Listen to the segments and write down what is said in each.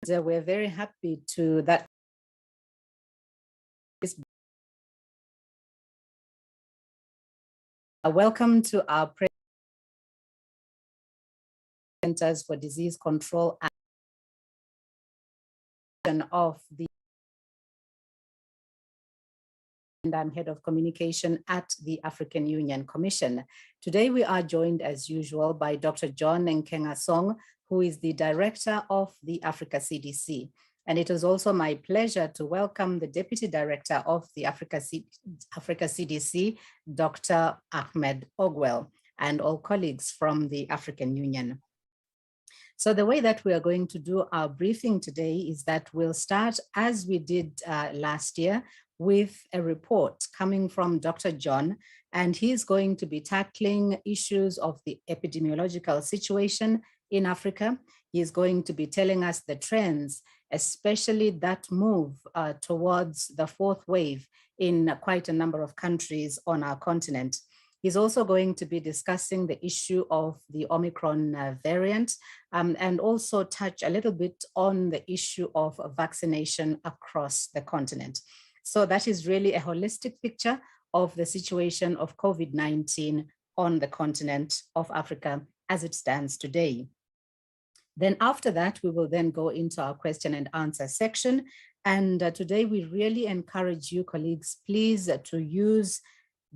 We're very happy to that. Welcome to our Centers for Disease Control and of the and I'm Head of Communication at the African Union Commission. Today we are joined as usual by Dr. John Nkengasong, who is the Director of the Africa CDC. And it is also my pleasure to welcome the Deputy Director of the Africa CDC, Dr. Ahmed Ogwell, and all colleagues from the African Union. So the way that we are going to do our briefing today is that we'll start, as we did last year, with a report coming from Dr. John, and he's going to be tackling issues of the epidemiological situation in Africa. He's going to be telling us the trends, especially that move towards the fourth wave in quite a number of countries on our continent. He's also going to be discussing the issue of the Omicron variant and also touch a little bit on the issue of vaccination across the continent. So that is really a holistic picture of the situation of COVID-19 on the continent of Africa as it stands today. Then after that, we will then go into our question and answer section. And today we really encourage you, colleagues, please to use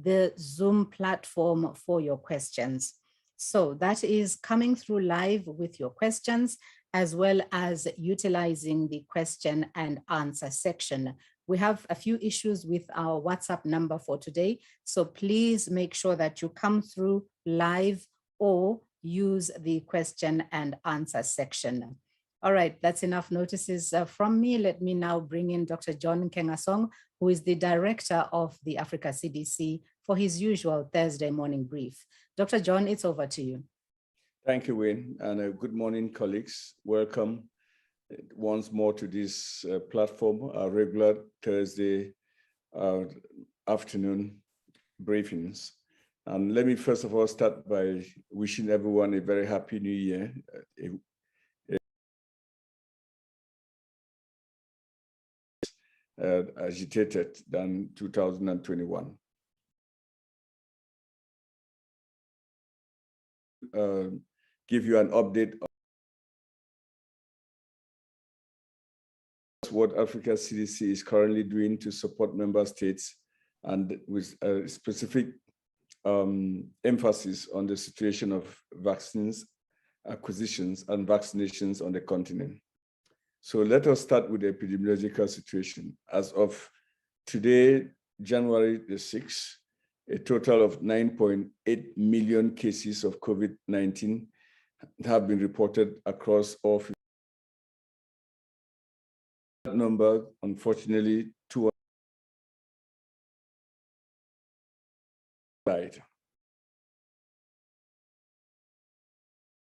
the Zoom platform for your questions. So that is coming through live with your questions, as well as utilizing the question and answer section. We have a few issues with our WhatsApp number for today, so please make sure that you come through live or use the question and answer section. All right, that's enough notices from me. Let me now bring in Dr. John Nkengasong, who is the Director of the Africa CDC, for his usual Thursday morning brief. Dr. John, it's over to you. Thank you, Wayne, and good morning, colleagues. Welcome once more to this platform, our regular Thursday afternoon briefings. And let me first of all start by wishing everyone a very happy new year. Agitated than 2021. Give you an update on what Africa CDC is currently doing to support member states, and with a specific emphasis on the situation of vaccines, acquisitions, and vaccinations on the continent. So let us start with the epidemiological situation. As of today, January the 6th, a total of 9.8 million cases of COVID-19 have been reported across all. That number, unfortunately, died.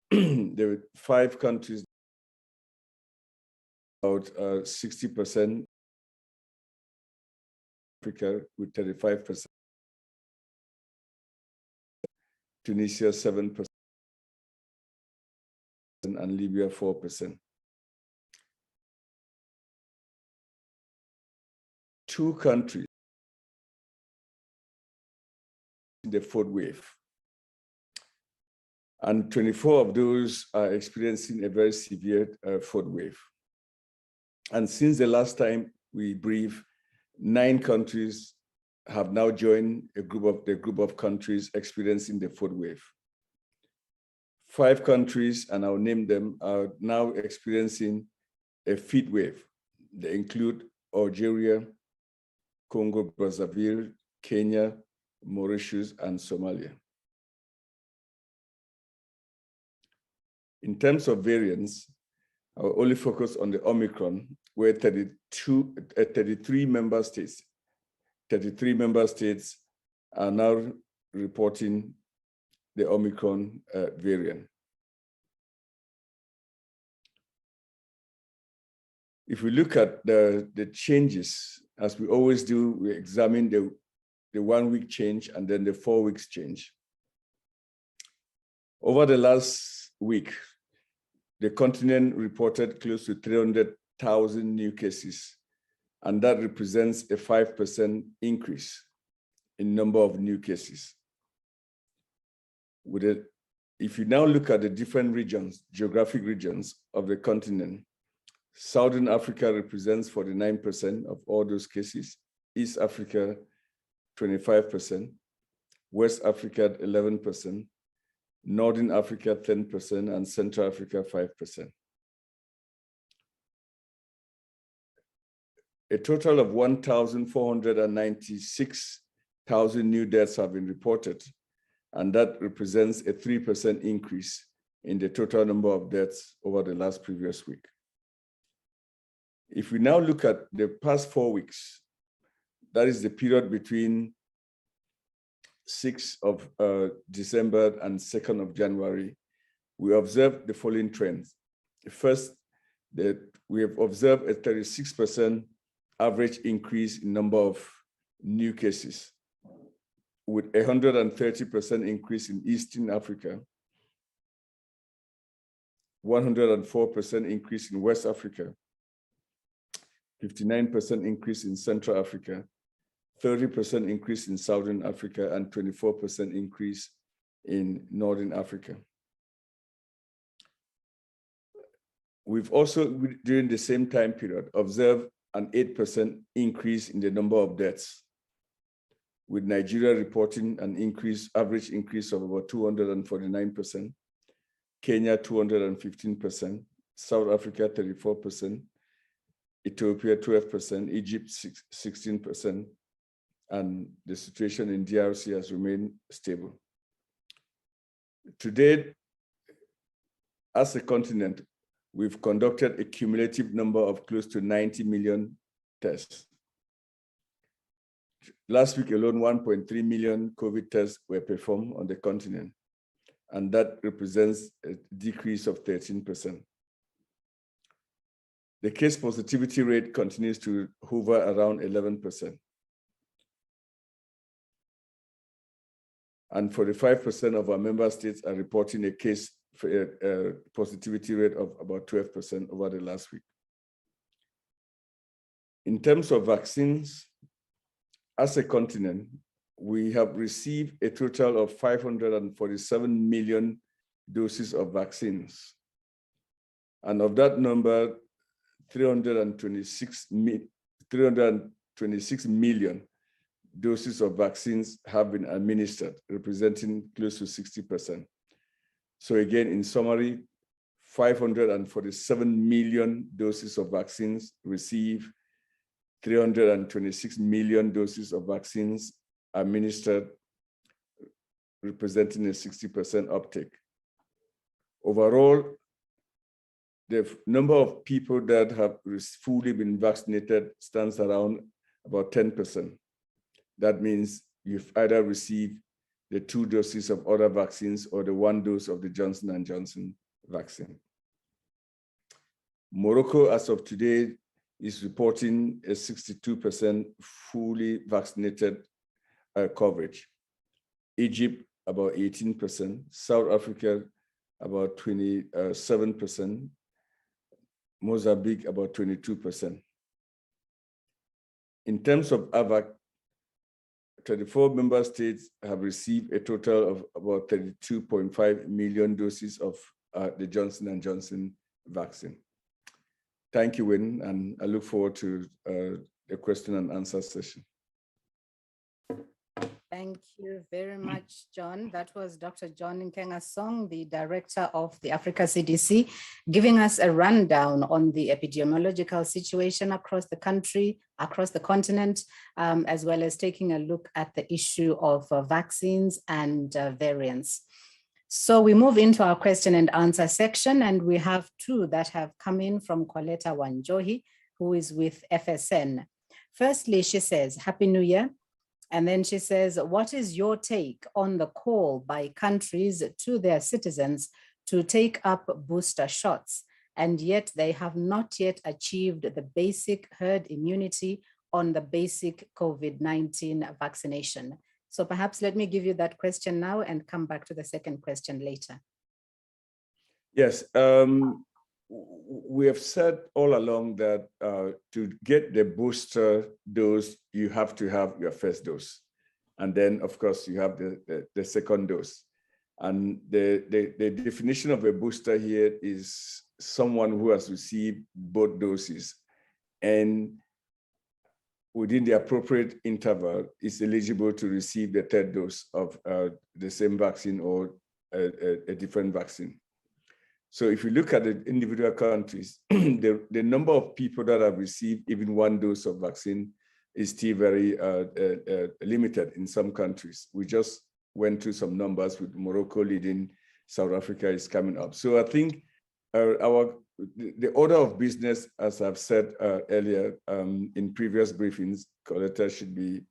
There were 5 countries, about 60%, Africa with 35%, Tunisia 7%, and Libya 4%. 2 countries in the fourth wave, and 24 of those are experiencing a very severe fourth wave. And since the last time we briefed, 9 countries have now joined the group of countries experiencing the fourth wave. 5 countries, and I'll name them, are now experiencing a fifth wave. They include Algeria, Congo, Brazzaville, Kenya, Mauritius, and Somalia. In terms of variants, I will only focus on the Omicron, where 33 member states are now reporting the Omicron variant. If we look at the changes, as we always do, we examine the 1 week change and then the 4 weeks change. Over the last week, the continent reported close to 300,000 new cases, and that represents a 5% increase in number of new cases. If you now look at the different regions, geographic regions of the continent, Southern Africa represents 49% of all those cases, East Africa, 25%, West Africa, 11%, Northern Africa, 10%, and Central Africa, 5%. A total of 1,496,000 new deaths have been reported, and that represents a 3% increase in the total number of deaths over the last previous week. If we now look at the past 4 weeks, that is the period between 6th of December and 2nd of January, we observed the following trends. First, we have observed a 36% average increase in number of new cases, with a 130% increase in Eastern Africa, 104% increase in West Africa, 59% increase in Central Africa, 30% increase in Southern Africa, and 24% increase in Northern Africa. We've also, during the same time period, observed an 8% increase in the number of deaths, with Nigeria reporting an average increase of about 249%, Kenya 215%, South Africa 34%, Ethiopia 12%, Egypt 16%, and the situation in DRC has remained stable. To date, as a continent, we've conducted a cumulative number of close to 90 million tests. Last week alone, 1.3 million COVID tests were performed on the continent, and that represents a decrease of 13%. The case positivity rate continues to hover around 11%. And 45% of our member states are reporting a case for a positivity rate of about 12% over the last week. In terms of vaccines, as a continent, we have received a total of 547 million doses of vaccines. And of that number, 326 million doses of vaccines have been administered, representing close to 60%. So again, in summary, 547 million doses of vaccines received, 326 million doses of vaccines administered, representing a 60% uptake. Overall, the number of people that have fully been vaccinated stands around about 10%. That means you've either received the 2 doses of other vaccines or the 1 dose of the Johnson & Johnson vaccine. Morocco, as of today, is reporting a 62% fully vaccinated coverage. Egypt, about 18%. South Africa, about 27%. Mozambique, about 22%. In terms of AVAC, 34 member states have received a total of about 32.5 million doses of the Johnson & Johnson vaccine. Thank you, Wynne, and I look forward to the question and answer session. Thank you very much, John. That was Dr. John Nkengasong, the director of the Africa CDC, giving us a rundown on the epidemiological situation across the country, across the continent, as well as taking a look at the issue of vaccines and variants. So we move into our question and answer section, and we have 2 that have come in from Coletta Wanjohi, who is with FSN. Firstly, she says, Happy New Year. And then she says, what is your take on the call by countries to their citizens to take up booster shots, and yet they have not yet achieved the basic herd immunity on the basic COVID-19 vaccination? So perhaps let me give you that question now and come back to the second question later. Yes, we have said all along that to get the booster dose, you have to have your first dose. And then, of course, you have the second dose. And the definition of a booster here is someone who has received both doses and within the appropriate interval is eligible to receive the third dose of the same vaccine or a different vaccine. So if you look at the individual countries, the number of people that have received even one dose of vaccine is still very limited in some countries. We just went through some numbers with Morocco leading, South Africa is coming up. So I think the order of business, as I've said earlier in previous briefings, Coletta, should be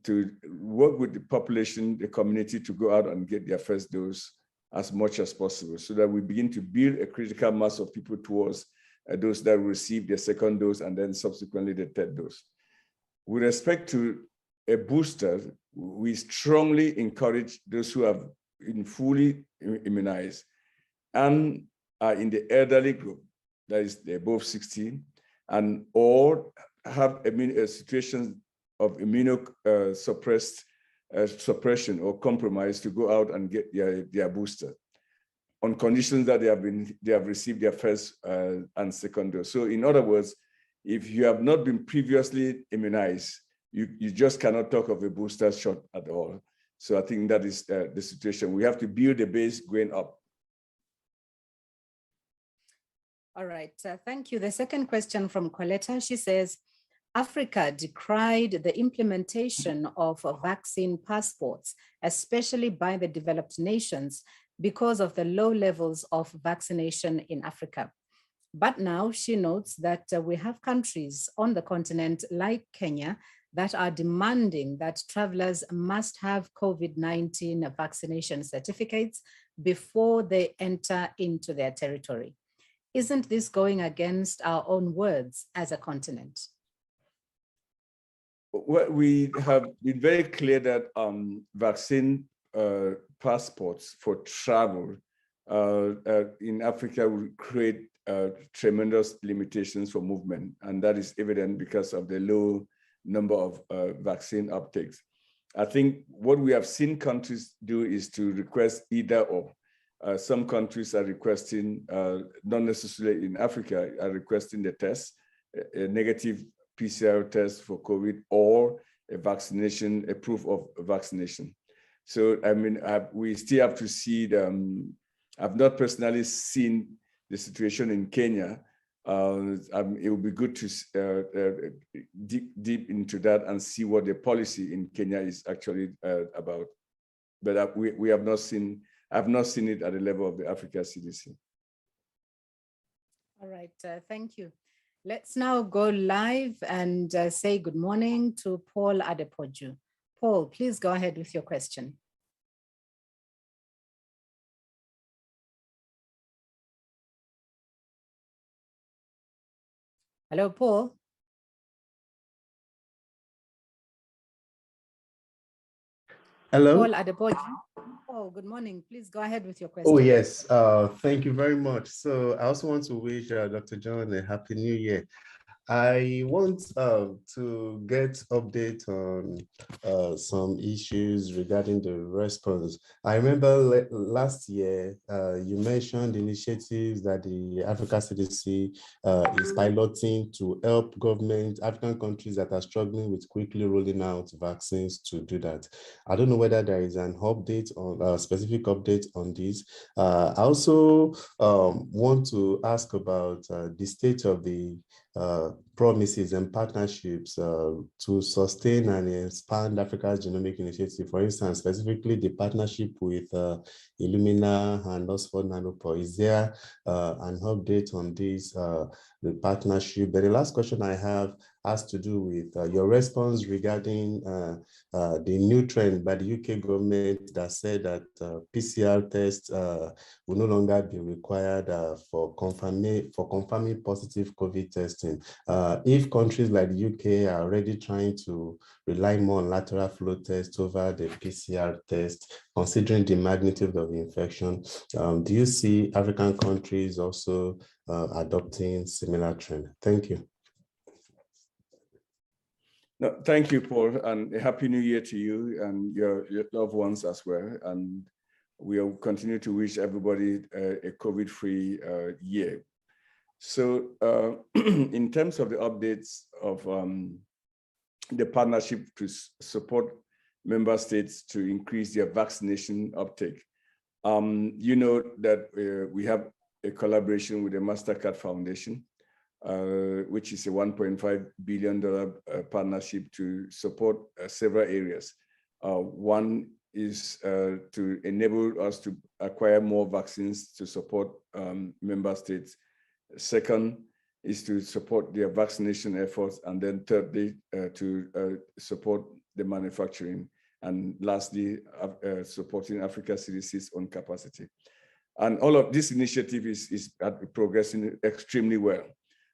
to work with the population, the community, to go out and get their first dose as much as possible so that we begin to build a critical mass of people towards those that receive their second dose and then subsequently the third dose. With respect to a booster, we strongly encourage those who have been fully immunized and are in the elderly group, that is the above 16, and or have situations of suppression or compromise to go out and get their booster on conditions that they have received their first and second dose. So in other words, if you have not been previously immunized, you just cannot talk of a booster shot at all. So I think that is the situation. We have to build a base going up. All right, thank you. The second question from Coletta, she says, Africa decried the implementation of vaccine passports, especially by the developed nations, because of the low levels of vaccination in Africa. But now she notes that we have countries on the continent like Kenya that are demanding that travelers must have COVID-19 vaccination certificates before they enter into their territory. Isn't this going against our own words as a continent? Well, we have been very clear that vaccine passports for travel in Africa will create tremendous limitations for movement, and that is evident because of the low number of vaccine uptakes. I think what we have seen countries do is to request either or. Some countries are requesting, not necessarily in Africa, are requesting the test, a negative PCR test for COVID or a vaccination, a proof of vaccination. So, I mean, we still have to see I've not personally seen the situation in Kenya. It would be good to deep into that and see what the policy in Kenya is actually about. But we have not seen, I've not seen it at the level of the Africa CDC. All right, thank you. Let's now go live and say good morning to Paul Adepoju. Paul, please go ahead with your question. Hello, Paul. Hello. Paul Adepoju. Oh, good morning. Please go ahead with your question. Oh, yes. Thank you very much. So I also want to wish Dr. John a happy new year. I want to get update on some issues regarding the response. I remember last year, you mentioned initiatives that the Africa CDC is piloting to help African countries that are struggling with quickly rolling out vaccines to do that. I don't know whether there is an update on a specific update on this. I also want to ask about the state of the promises and partnerships to sustain and expand Africa's genomic initiative. For instance, specifically the partnership with Illumina and Oxford Nanopore. Is there an update on this the partnership? Then the last question I have, has to do with your response regarding the new trend by the UK government that said that PCR tests will no longer be required for confirming positive COVID testing. If countries like the UK are already trying to rely more on lateral flow tests over the PCR test, considering the magnitude of the infection, do you see African countries also adopting similar trend? Thank you. No, thank you, Paul, and a happy new year to you and your loved ones as well. And we'll continue to wish everybody a COVID-free year. So in terms of the updates of the partnership to support member states to increase their vaccination uptake, you know that we have a collaboration with the MasterCard Foundation, which is a $1.5 billion partnership to support several areas. One is to enable us to acquire more vaccines to support member states. Second is to support their vaccination efforts. And then thirdly, to support the manufacturing. And lastly, supporting Africa CDC's own capacity. And all of this initiative is progressing extremely well.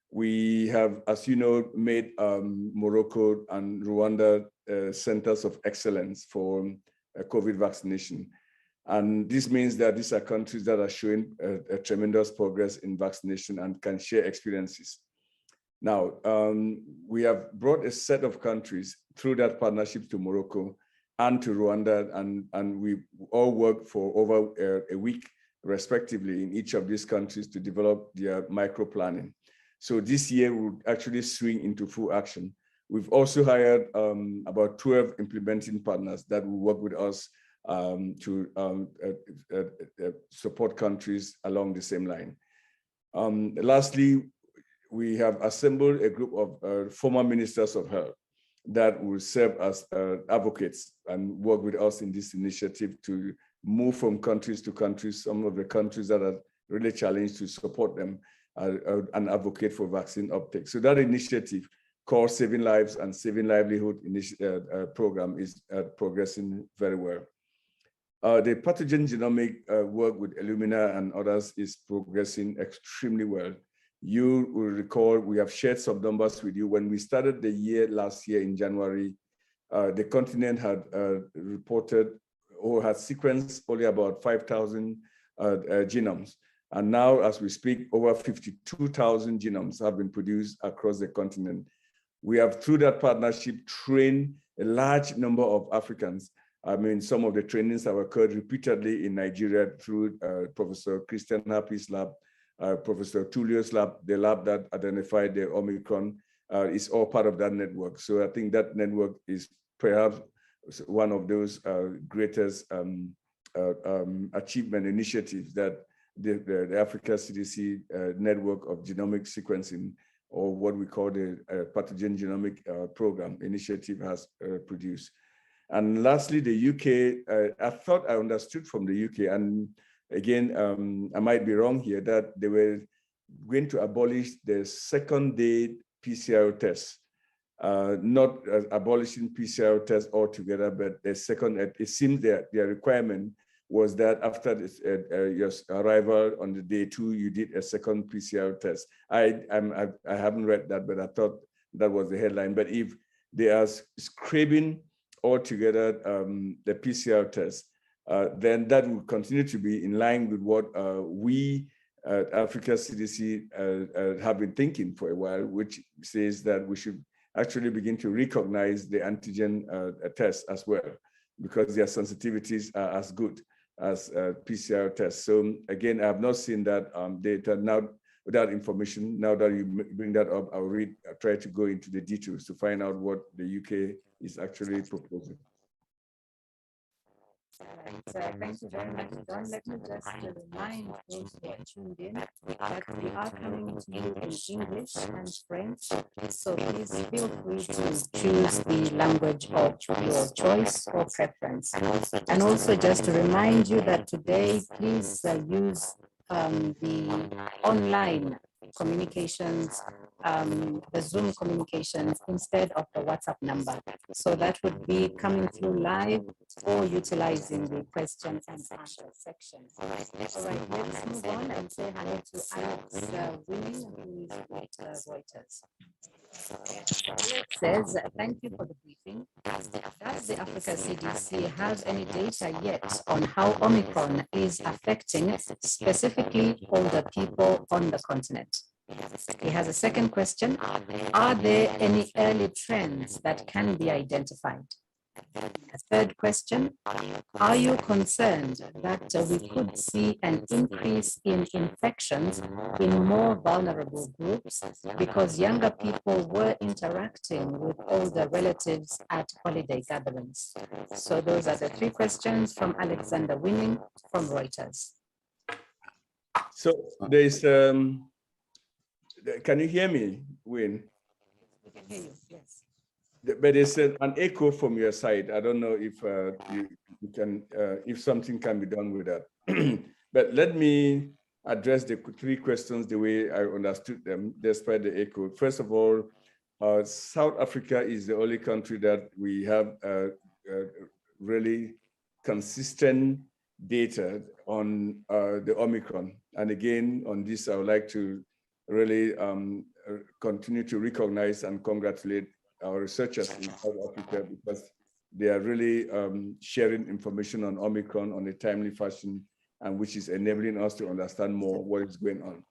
We have, as you know, made Morocco and Rwanda centers of excellence for COVID vaccination. And this means that these are countries that are showing a tremendous progress in vaccination and can share experiences. Now, we have brought a set of countries through that partnership to Morocco and to Rwanda, and we all worked for over a week, respectively, in each of these countries to develop their micro-planning. So this year we'll actually swing into full action. We've also hired about 12 implementing partners that will work with us to support countries along the same line. Lastly, we have assembled a group of former ministers of health that will serve as advocates and work with us in this initiative to move from countries to countries, some of the countries that are really challenged, to support them and advocate for vaccine uptake. So that initiative called Saving Lives and Saving Livelihood program is progressing very well. The pathogen genomic work with Illumina and others is progressing extremely well. You will recall we have shared some numbers with you. When we started the year last year in January, the continent had reported or had sequenced only about 5,000 genomes. And now, as we speak, over 52,000 genomes have been produced across the continent. We have, through that partnership, trained a large number of Africans. I mean, some of the trainings have occurred repeatedly in Nigeria through Professor Christian Happy's lab, Professor Tulio's lab, the lab that identified the Omicron is all part of that network. So I think that network is perhaps one of those greatest achievement initiatives that the Africa CDC network of genomic sequencing, or what we call the pathogen genomic program initiative, has produced. And lastly, the UK, I thought I understood from the UK, and again, I might be wrong here, that they were going to abolish the second-day PCR tests, not abolishing PCR tests altogether, but the second, it seems that their requirement was that after this, your arrival on the day 2, you did a second PCR test. I haven't read that, but I thought that was the headline. But if they are scraping altogether the PCR test, then that will continue to be in line with what we at Africa CDC have been thinking for a while, which says that we should actually begin to recognize the antigen tests as well, because their sensitivities are as good as PCR tests. So again, I have not seen that data now, without information. Now that you bring that up, I'll try to go into the details to find out what the UK is actually proposing. Thank you very much, John. Let me just remind those who are tuned in that we are coming to you in English and French. So please feel free to choose the language of your choice or preference. And also just to remind you that today, please use the online communications, the Zoom communications instead of the WhatsApp number. So that would be coming through live or utilizing the question and answer section. All right, let's move on and say hello to Alex Winning, who is with Reuters. Says, thank you for the briefing. Does the Africa CDC have any data yet on how Omicron is affecting specifically older people on the continent? He has a second question. Are there any early trends that can be identified? A third question, are you concerned that we could see an increase in infections in more vulnerable groups because younger people were interacting with older relatives at holiday gatherings? So those are the three questions from Alexander Winning from Reuters. So there's, can you hear me, Win? We can hear you, yes. But there's an echo from your side. I don't know if you can, if something can be done with that. But let me address the three questions the way I understood them, despite the echo. First of all, South Africa is the only country that we have really consistent data on the Omicron. And again, on this, I would like to really continue to recognize and congratulate our researchers in South Africa because they are really sharing information on Omicron on a timely fashion, and which is enabling us to understand more what is going on.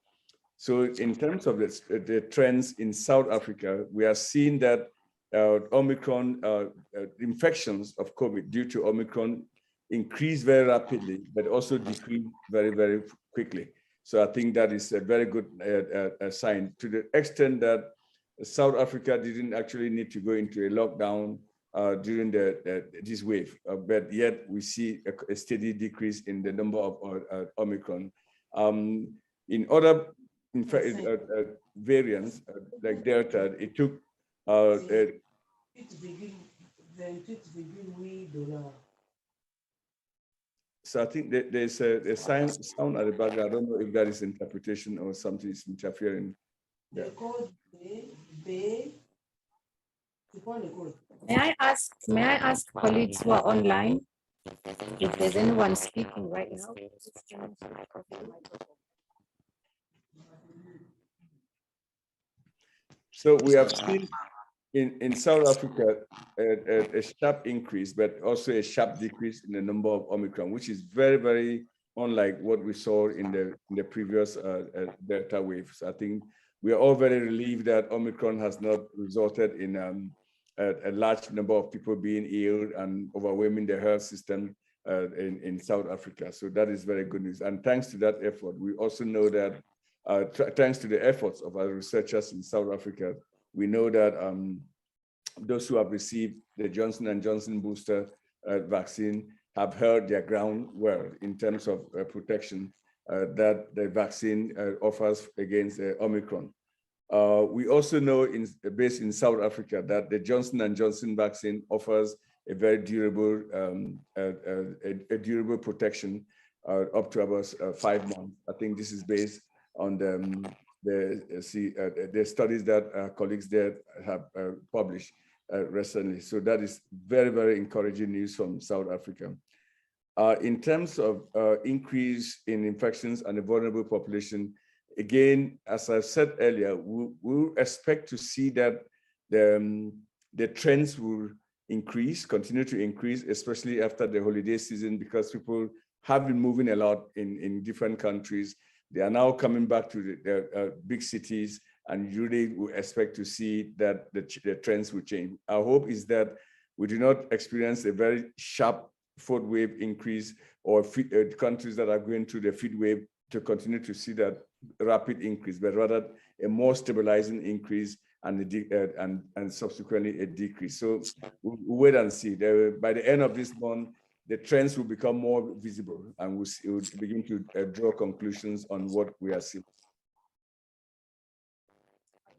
So in terms of the trends in South Africa, we are seeing that Omicron infections of COVID due to Omicron increase very rapidly, but also decrease very, very quickly. So I think that is a very good sign, to the extent that South Africa didn't actually need to go into a lockdown during this wave, but yet we see a steady decrease in the number of Omicron. In other variants, like Delta, it took so I think that there's a sound at the back. I don't know if that is interpretation or something is interfering. Yeah. May I ask colleagues who are online if there's anyone speaking right now? So we have seen in South Africa a sharp increase, but also a sharp decrease in the number of Omicron, which is very, very unlike what we saw in the previous Delta wave. So I think we are all very relieved that Omicron has not resulted in a large number of people being ill and overwhelming the health system in South Africa. So that is very good news. And thanks to that effort, we also know that thanks to the efforts of our researchers in South Africa, we know that those who have received the Johnson & Johnson booster vaccine have held their ground well in terms of protection that the vaccine offers against Omicron. We also know, based in South Africa, that the Johnson & Johnson vaccine offers a very durable, a durable protection up to about 5 months. I think this is based on the studies that colleagues there have published recently. So that is very, very encouraging news from South Africa. In terms of increase in infections and the vulnerable population, again, as I said earlier, we'll expect to see that the trends will continue to increase, especially after the holiday season, because people have been moving a lot in different countries. They are now coming back to the big cities, and usually we expect to see that the trends will change. Our hope is that we do not experience a very sharp fourth wave increase, or countries that are going through the fifth wave to continue to see that rapid increase, but rather a more stabilizing increase and subsequently a decrease. So we'll wait and see. By the end of this month, the trends will become more visible, and we'll begin to draw conclusions on what we are seeing.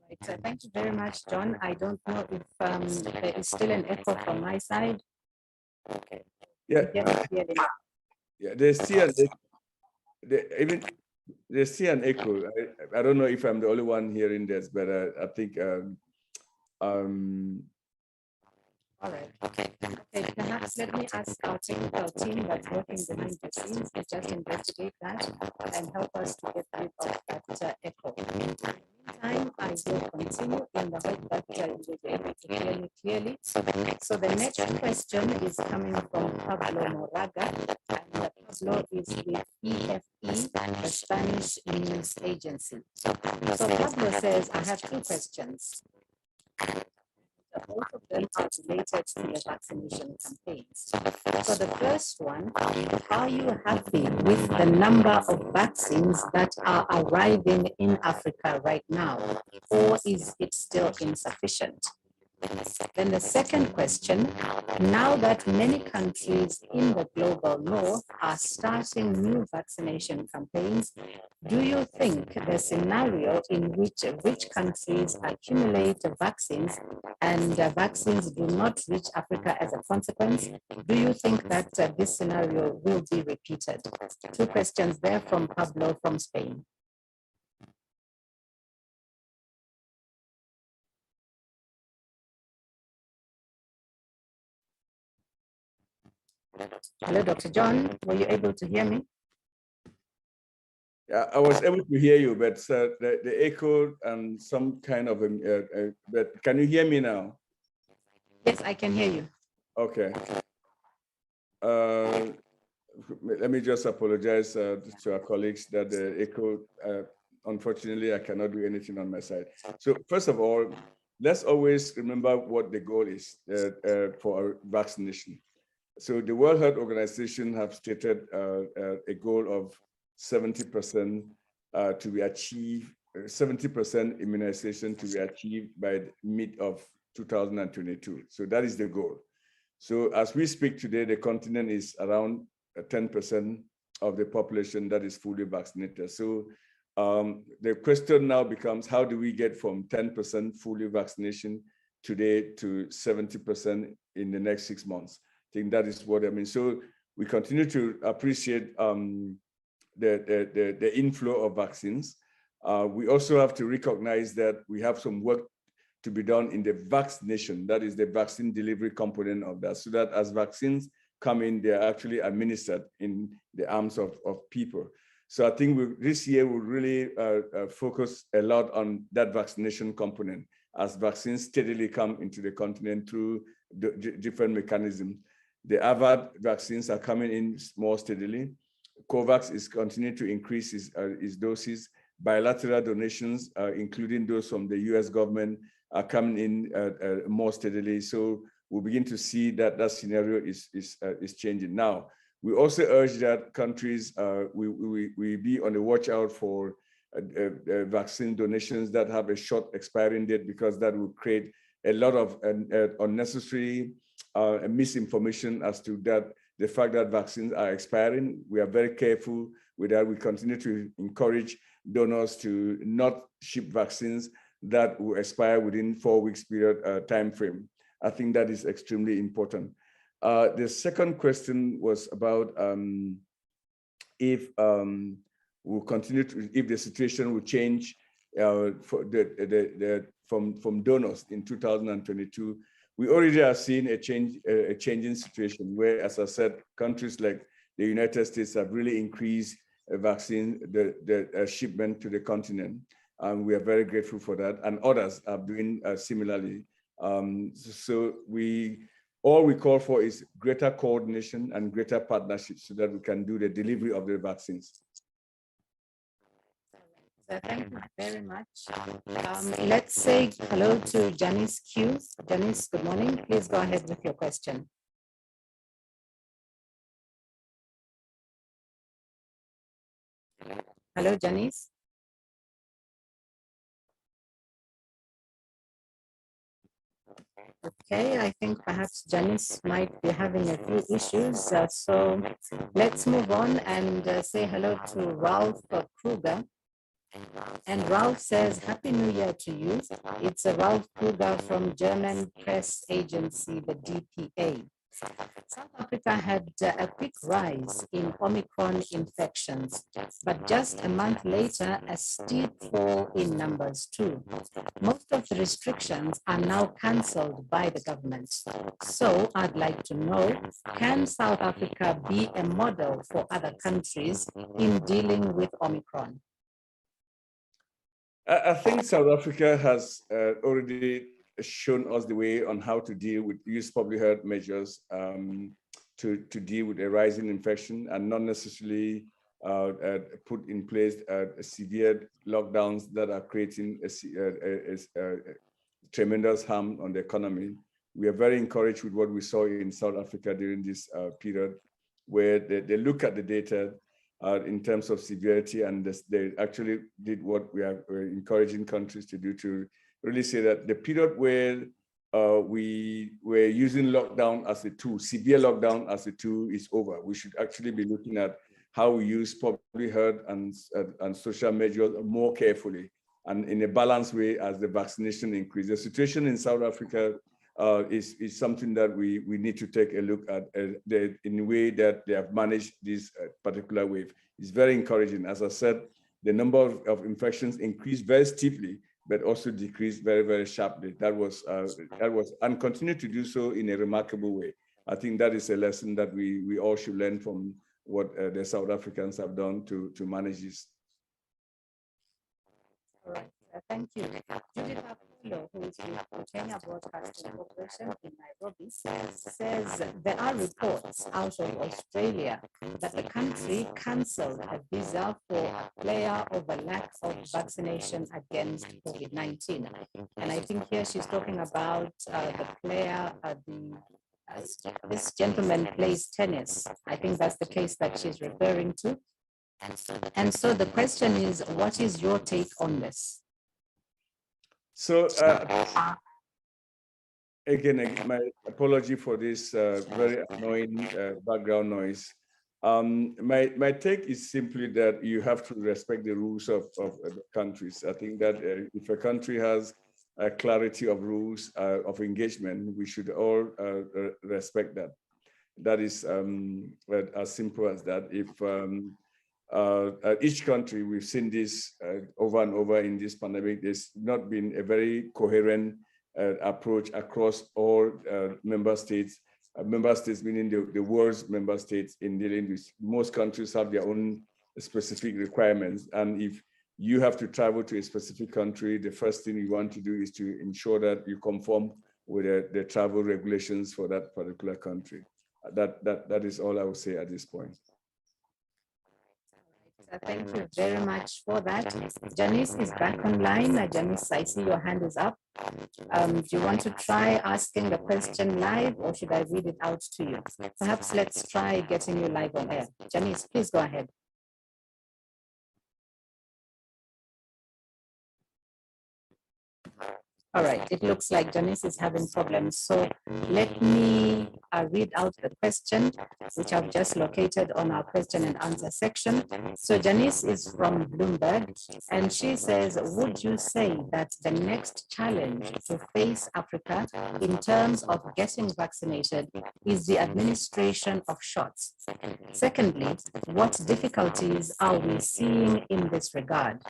Right. Thank you very much, John. I don't know if there is still an echo from my side. Okay. Yeah. Yeah, there's still even There's still an echo. I don't know if I'm the only one hearing this, but I think All right. Okay, perhaps let me ask our technical team that's working behind the scenes to just investigate that and help us to get rid of that echo. In the meantime, I will continue in the hope that you will be able to hear me clearly. So the next question is coming from Pablo Moraga, and Pablo is with EFE, the Spanish news agency. So Pablo says, I have two questions. Both of them are related to the vaccination campaigns. So the first one, are you happy with the number of vaccines that are arriving in Africa right now, or is it still insufficient? Then the second question, now that many countries in the global north are starting new vaccination campaigns, do you think the scenario in which rich countries accumulate vaccines and vaccines do not reach Africa as a consequence, do you think that this scenario will be repeated? Two questions there from Pablo from Spain. Hello, Dr. John, were you able to hear me? Yeah, I was able to hear you, but the echo and some kind of, but can you hear me now? Yes, I can hear you. Okay. Let me just apologize to our colleagues that the echo, unfortunately, I cannot do anything on my side. So first of all, let's always remember what the goal is for vaccination. So the World Health Organization have stated a goal of 70% to be achieved, 70% immunization to be achieved by mid of 2022. So that is the goal. So as we speak today, the continent is around 10% of the population that is fully vaccinated. So the question now becomes, how do we get from 10% fully vaccination today to 70% in the next 6 months? I think that is what I mean. So we continue to appreciate the inflow of vaccines. We also have to recognize that we have some work to be done in the vaccination, that is the vaccine delivery component of that, so that as vaccines come in, they're actually administered in the arms of people. So I think this year we'll really focus a lot on that vaccination component as vaccines steadily come into the continent through different mechanisms. The AVAD vaccines are coming in more steadily. COVAX is continuing to increase its doses. Bilateral donations, including those from the US government, are coming in more steadily. So we'll begin to see that scenario is changing. Now, we also urge that countries, we be on the watch out for vaccine donations that have a short expiring date, because that will create a lot of unnecessary misinformation as to that, the fact that vaccines are expiring. We are very careful with that. We continue to encourage donors to not ship vaccines that will expire within 4 weeks period time frame. I think that is extremely important. The second question was about if we'll continue to, if the situation will change for from donors in 2022. We already are seeing a changing situation where, as I said, countries like the United States have really increased vaccine the shipment to the continent, and we are very grateful for that. And others are doing similarly. So all we call for is greater coordination and greater partnership so that we can do the delivery of the vaccines. So thank you very much. Let's say hello to Janice Q. Janice, good morning. Please go ahead with your question. Hello, Janice. Okay, I think perhaps Janice might be having a few issues. So let's move on and say hello to Ralph Kruger. And Ralph says, Happy New Year to you. It's a Ralph Kruger from German press agency, the DPA. South Africa had a quick rise in Omicron infections, but just a month later, a steep fall in numbers too. Most of the restrictions are now cancelled by the government. So I'd like to know, can South Africa be a model for other countries in dealing with Omicron? I think South Africa has already shown us the way on how to deal with use public health measures to deal with a rising infection and not necessarily put in place severe lockdowns that are creating a tremendous harm on the economy. We are very encouraged with what we saw in South Africa during this period, where they look at the data in terms of severity, and they actually did what we are encouraging countries to do, to really say that the period where we were using lockdown as a tool, severe lockdown as a tool, is over. We should actually be looking at how we use public health and social measures more carefully and in a balanced way as the vaccination increases. The situation in South Africa is something that we need to take a look at in the way that they have managed this particular wave. It's very encouraging. As I said, the number of infections increased very steeply, but also decreased very, very sharply. That was and continue to do so in a remarkable way. I think that is a lesson that we all should learn from what the South Africans have done to manage this. All right, thank you. Judith Apollo, who is with Kenya Broadcasting Corporation in Nairobi, says there are reports out of Australia that the country cancelled a visa for a player over lack of vaccination against COVID-19. And I think here she's talking about the player, this gentleman plays tennis. I think that's the case that she's referring to. And so the question is, what is your take on this? So again, my apology for this very annoying background noise. My take is simply that you have to respect the rules of countries. I think that if a country has a clarity of rules of engagement, we should all respect that. That is as simple as that. If each country, we've seen this over and over in this pandemic, there's not been a very coherent approach across all member states meaning the world's member states in dealing with. Most countries have their own specific requirements. And if you have to travel to a specific country, the first thing you want to do is to ensure that you conform with the travel regulations for that particular country. That is all I would say at this point. Thank you very much for that. Janice is back online. Janice, I see your hand is up. Do you want to try asking the question live, or should I read it out to you? Perhaps let's try getting you live on air. Janice, please go ahead. All right, it looks like Janice is having problems. So let me read out the question, which I've just located on our question and answer section. So Janice is from Bloomberg, and she says, would you say that the next challenge to face Africa in terms of getting vaccinated is the administration of shots? Secondly, what difficulties are we seeing in this regard?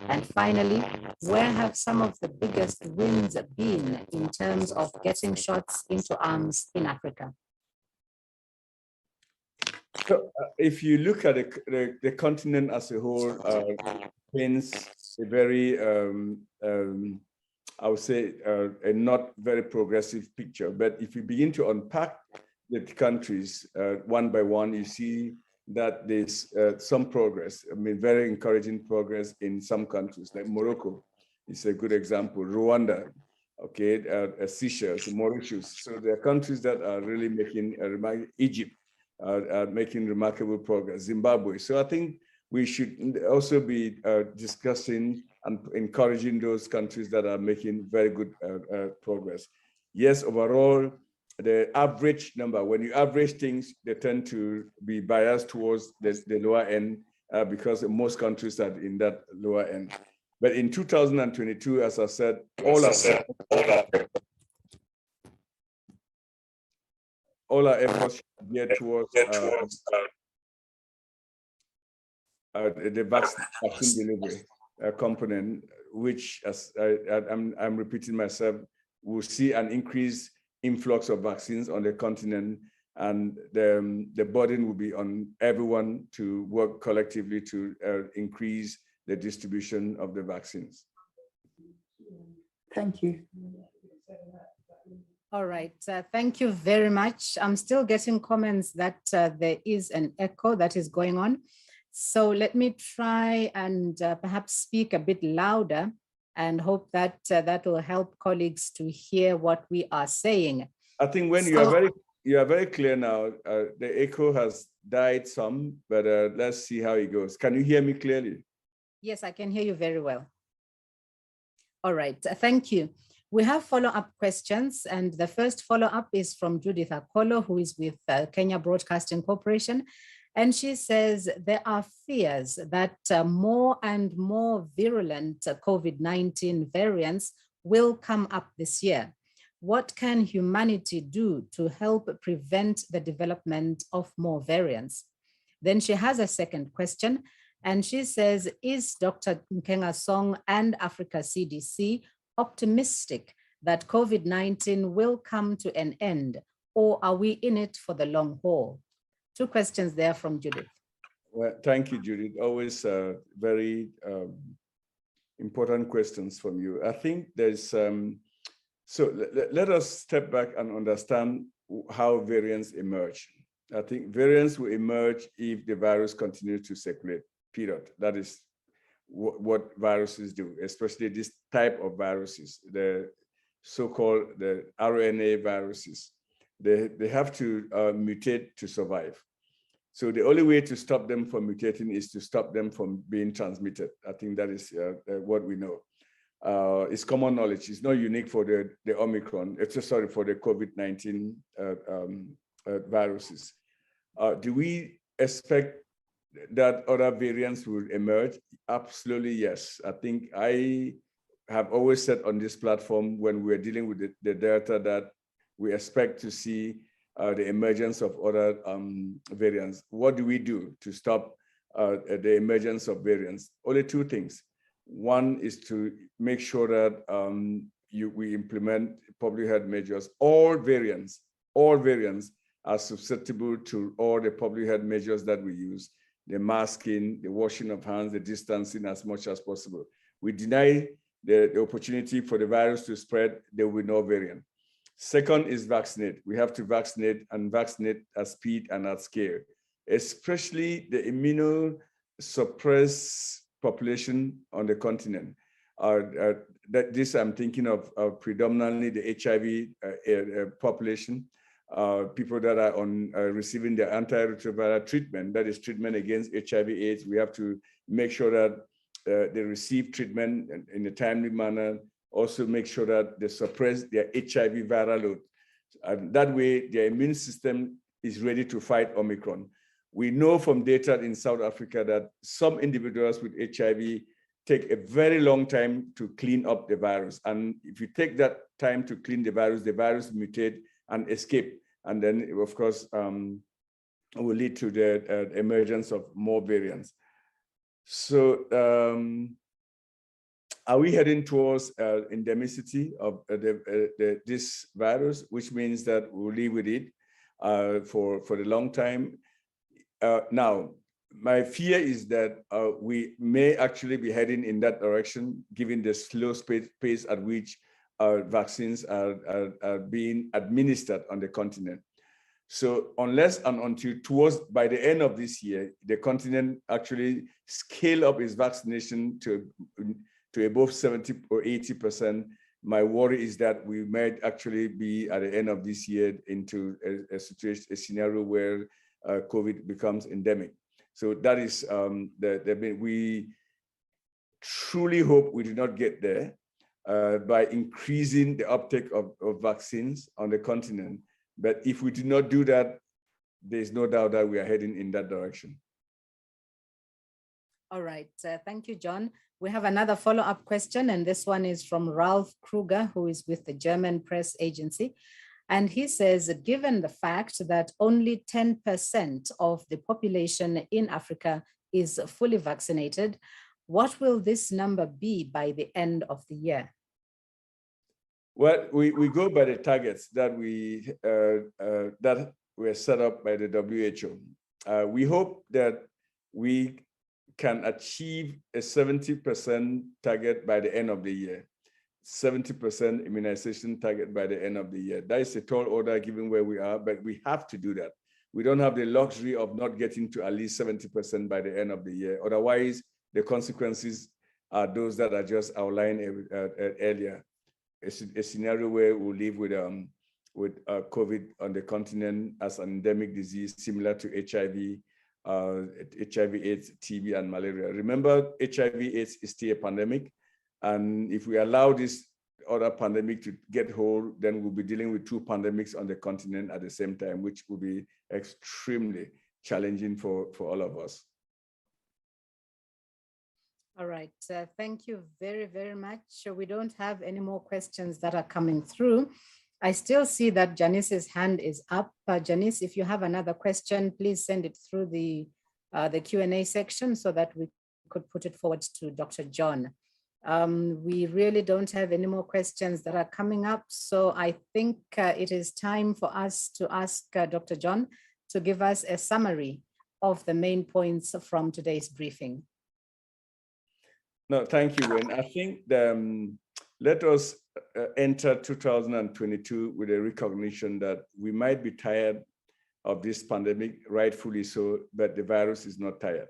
And finally, where have some of the biggest wins been in terms of getting shots into arms in Africa? So if you look at the continent as a whole, paints a very, I would say, a not very progressive picture. But if you begin to unpack the countries one by one, you see that there's some progress. I mean, very encouraging progress in some countries, like Morocco is a good example. Rwanda, okay, Seychelles, Mauritius. So there are countries that are really making Egypt making remarkable progress. Zimbabwe. So I think we should also be discussing and encouraging those countries that are making very good progress. Yes, overall, the average number, when you average things, they tend to be biased towards the lower end because most countries are in that lower end. But in 2022, as I said, all all our efforts should geared towards the vaccine delivery component, which, as I'm repeating myself, will see an increased influx of vaccines on the continent, and the burden will be on everyone to work collectively to increase the distribution of the vaccines. Thank you. All right, thank you very much. I'm still getting comments that there is an echo that is going on. So let me try and perhaps speak a bit louder and hope that that will help colleagues to hear what we are saying. I think when you are very clear now, the echo has died some, but let's see how it goes. Can you hear me clearly? Yes, I can hear you very well. All right, thank you. We have follow-up questions, and the first follow-up is from Judith Akolo, who is with Kenya Broadcasting Corporation. And she says there are fears that more and more virulent COVID-19 variants will come up this year. What can humanity do to help prevent the development of more variants? Then she has a second question, and she says, is Dr. Nkenga Song and Africa CDC optimistic that COVID-19 will come to an end, or are we in it for the long haul? Two questions there from Judith. Well, thank you, Judith. Always very important questions from you. I think there's, so let us step back and understand how variants emerge. I think variants will emerge if the virus continues to circulate, period. That is what viruses do, especially this type of viruses, the so-called the RNA viruses. They have to mutate to survive. So the only way to stop them from mutating is to stop them from being transmitted. I think that is what we know. It's common knowledge. It's not unique for the Omicron. It's just sorry for the COVID-19 viruses. Do we expect that other variants will emerge? Absolutely, yes. I think I have always said on this platform when we're dealing with the Delta that we expect to see the emergence of other variants. What do we do to stop the emergence of variants? Only two things. One is to make sure that we implement public health measures. All variants are susceptible to all the public health measures that we use, the masking, the washing of hands, the distancing as much as possible. We deny the opportunity for the virus to spread, there will be no variant. Second is vaccinate. We have to vaccinate and vaccinate at speed and at scale, especially the immunosuppressed population on the continent. This I'm thinking of predominantly the HIV population, people that are on receiving the antiretroviral treatment, that is treatment against HIV/AIDS. We have to make sure that they receive treatment in a timely manner. Also make sure that they suppress their HIV viral load. And that way, their immune system is ready to fight Omicron. We know from data in South Africa that some individuals with HIV take a very long time to clean up the virus. And if you take that time to clean the virus mutate and escape. And then, of course, will lead to the emergence of more variants. So, are we heading towards endemicity of this virus, which means that we'll live with it for the long time? Now, my fear is that we may actually be heading in that direction, given the slow pace at which vaccines are being administered on the continent. So unless and until by the end of this year, the continent actually scale up its vaccination to above 70 or 80%, my worry is that we might actually be at the end of this year into a situation, a scenario where COVID becomes endemic. So that is, we truly hope we do not get there by increasing the uptake of vaccines on the continent. But if we do not do that, there's no doubt that we are heading in that direction. All right, thank you, John. We have another follow-up question, and this one is from Ralph Kruger, who is with the German press agency. And he says, given the fact that only 10% of the population in Africa is fully vaccinated, what will this number be by the end of the year? Well, we go by the targets that were set up by the WHO. We hope that we can achieve a 70% target by the end of the year, 70% immunization target by the end of the year. That is a tall order given where we are, but we have to do that. We don't have the luxury of not getting to at least 70% by the end of the year. Otherwise, the consequences are those that I just outlined earlier. A scenario where we'll live with COVID on the continent as an endemic disease similar to HIV, HIV/AIDS, TB, and malaria. Remember, HIV/AIDS is still a pandemic. And if we allow this other pandemic to get hold, then we'll be dealing with two pandemics on the continent at the same time, which will be extremely challenging for all of us. All right, thank you very, very much. We don't have any more questions that are coming through. I still see that Janice's hand is up. Janice, if you have another question, please send it through the Q&A section so that we could put it forward to Dr. John. We really don't have any more questions that are coming up. So I think it is time for us to ask Dr. John to give us a summary of the main points from today's briefing. No, thank you, Wayne. I think let us enter 2022 with a recognition that we might be tired of this pandemic, rightfully so, but the virus is not tired.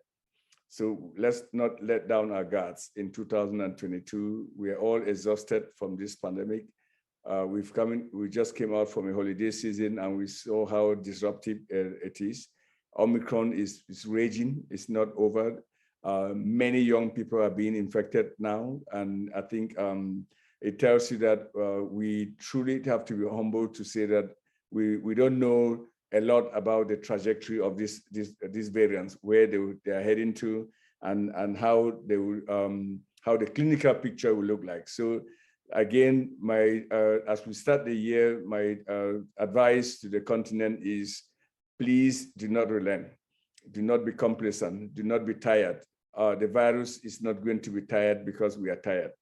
So let's not let down our guards. In 2022, we are all exhausted from this pandemic. We just came out from a holiday season and we saw how disruptive it is. Omicron is raging, it's not over. Many young people are being infected now. And I think it tells you that we truly have to be humble to say that we don't know a lot about the trajectory of these variants, where they are heading to, and how they will, how the clinical picture will look like. So again, as we start the year, my advice to the continent is, please do not relent. Do not be complacent. Do not be tired. The virus is not going to be tired because we are tired.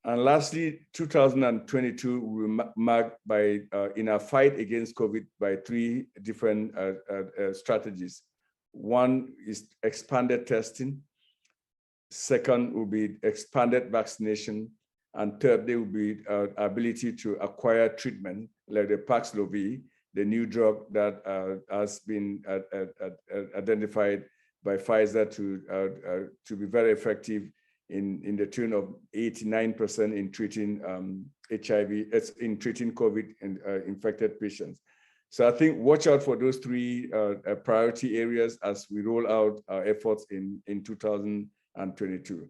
And lastly, 2022 will be marked by, in our fight against COVID, by three different strategies. One is expanded testing. Second will be expanded vaccination. And third, there will be ability to acquire treatment like the Paxlovid, the new drug that has been identified by Pfizer to be very effective in the tune of 89% in treating HIV, in treating COVID and infected patients. So I think watch out for those three priority areas as we roll out our efforts in 2022.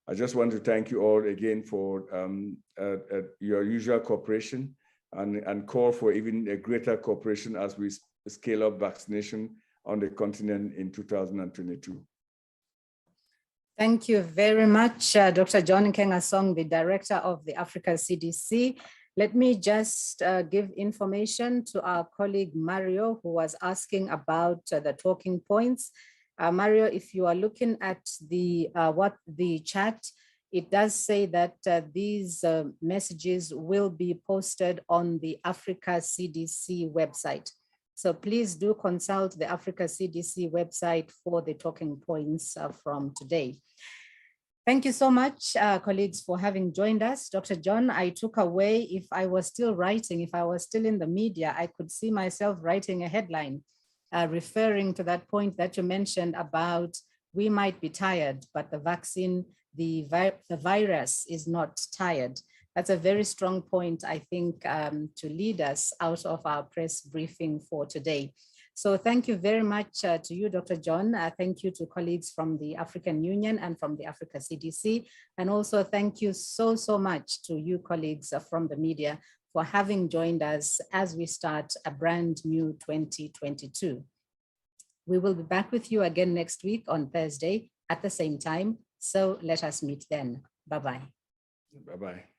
I just want to thank you all again for your usual cooperation and call for even a greater cooperation as we scale up vaccination on the continent in 2022. Thank you very much, Dr. John Nkengasong, the Director of the Africa CDC. Let me just give information to our colleague Mario, who was asking about the talking points. Mario, if you are looking at the chat, it does say that these messages will be posted on the Africa CDC website. So please do consult the Africa CDC website for the talking points from today. Thank you so much, colleagues, for having joined us. Dr. John, I took away, if I was still writing, if I was still in the media, I could see myself writing a headline referring to that point that you mentioned about we might be tired, but the vaccine, the virus is not tired. That's a very strong point, I think, to lead us out of our press briefing for today. So thank you very much to you, Dr. John. Thank you to colleagues from the African Union and from the Africa CDC. And also thank you so much to you colleagues from the media for having joined us as we start a brand new 2022. We will be back with you again next week on Thursday at the same time. So let us meet then. Bye-bye. Bye-bye.